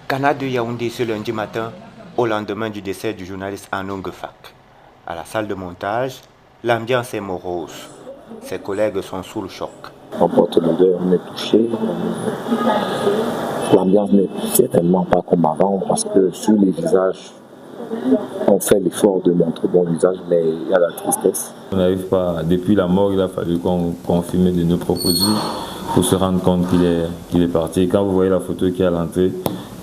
Canal de Yaoundé ce lundi matin, au lendemain du décès du journaliste Arnaud Ngefak. À la salle de montage, l'ambiance est morose. Ses collègues sont sous le choc. On porte l'odeur, on est touché. L'ambiance n'est certainement pas comme avant parce que sur les visages, on fait l'effort de montrer bon visage, mais il y a la tristesse. On n'arrive pas, depuis la mort, il a fallu qu'on confirme de nos propres yeux pour se rendre compte qu'il est parti. Et quand vous voyez la photo qui est à l'entrée,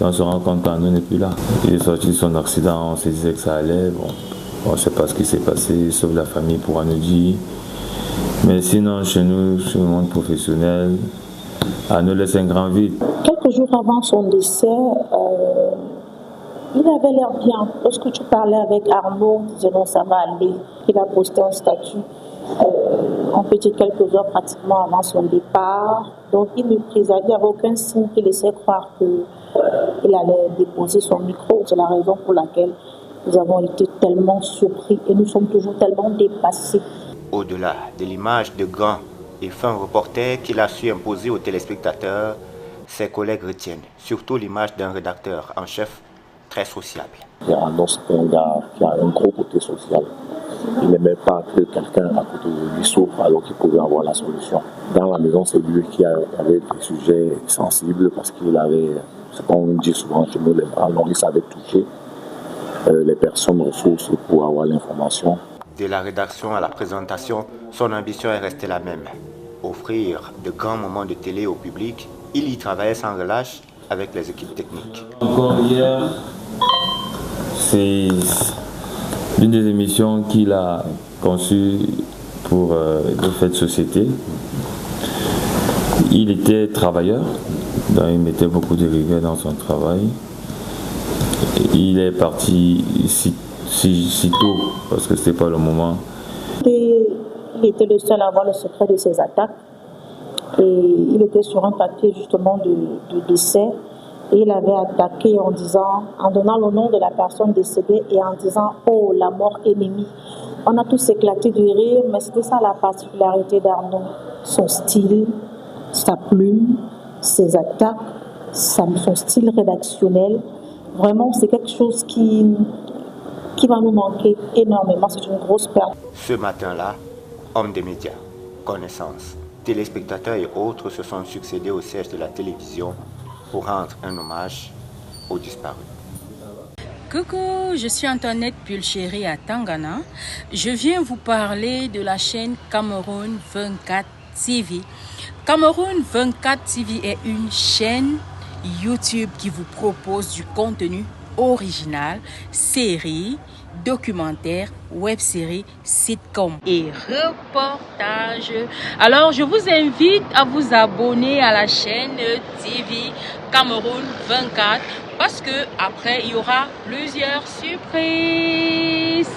on se rend compte qu'Arnaud n'est plus là. Il est sorti de son accident, on se disait que ça allait. Bon, on ne sait pas ce qui s'est passé, sauf la famille pourra nous dire. Mais sinon, chez nous, sur le monde professionnel, Arnaud laisse un grand vide. Quelques jours avant son décès, il avait l'air bien. Lorsque tu parlais avec Arnaud, tu disais non, ça va aller. Il a posté un statut en petite quelques heures pratiquement avant son départ. Donc il ne présageait, il n'y avait aucun signe qui laissait croire qu'il allait déposer son micro. C'est la raison pour laquelle nous avons été tellement surpris et nous sommes toujours tellement dépassés. Au-delà de l'image de grand et fin reporter qu'il a su imposer aux téléspectateurs, ses collègues retiennent surtout l'image d'un rédacteur en chef très sociable. Arnaud, c'est un gars qui a un gros côté social. Il n'aimait pas que quelqu'un à côté de lui souffre alors qu'il pouvait avoir la solution. Dans la maison, c'est lui qui avait des sujets sensibles parce qu'il avait, c'est comme on dit souvent chez nous, alors il savait toucher les personnes ressources pour avoir l'information. De la rédaction à la présentation, son ambition est restée la même. Offrir de grands moments de télé au public, il y travaillait sans relâche avec les équipes techniques. Encore hier, c'est l'une des émissions qu'il a conçues pour le fait de société. Il était travailleur, donc il mettait beaucoup de rigueur dans son travail. Il est parti si tôt parce que ce n'était pas le moment. Il était le seul à avoir le secret de ses attaques. Et il était sur un papier justement de décès. Et il avait attaqué en donnant le nom de la personne décédée et en disant « Oh, la mort ennemie ». On a tous éclaté de rire, mais c'était ça la particularité d'Arnaud. Son style, sa plume, ses attaques, son style rédactionnel. Vraiment, c'est quelque chose qui va nous manquer énormément. C'est une grosse perte. Ce matin-là, hommes des médias, connaissances, téléspectateurs et autres se sont succédés au siège de la télévision pour rendre un hommage aux disparus. Coucou, je suis Antoinette Pulchéry à Tangana. Je viens vous parler de la chaîne Cameroun 24 TV. Cameroun 24 TV est une chaîne YouTube qui vous propose du contenu original, séries, documentaires, web-séries, sitcoms et reportages. Alors, je vous invite à vous abonner à la chaîne TV Cameroun 24 parce que après, il y aura plusieurs surprises.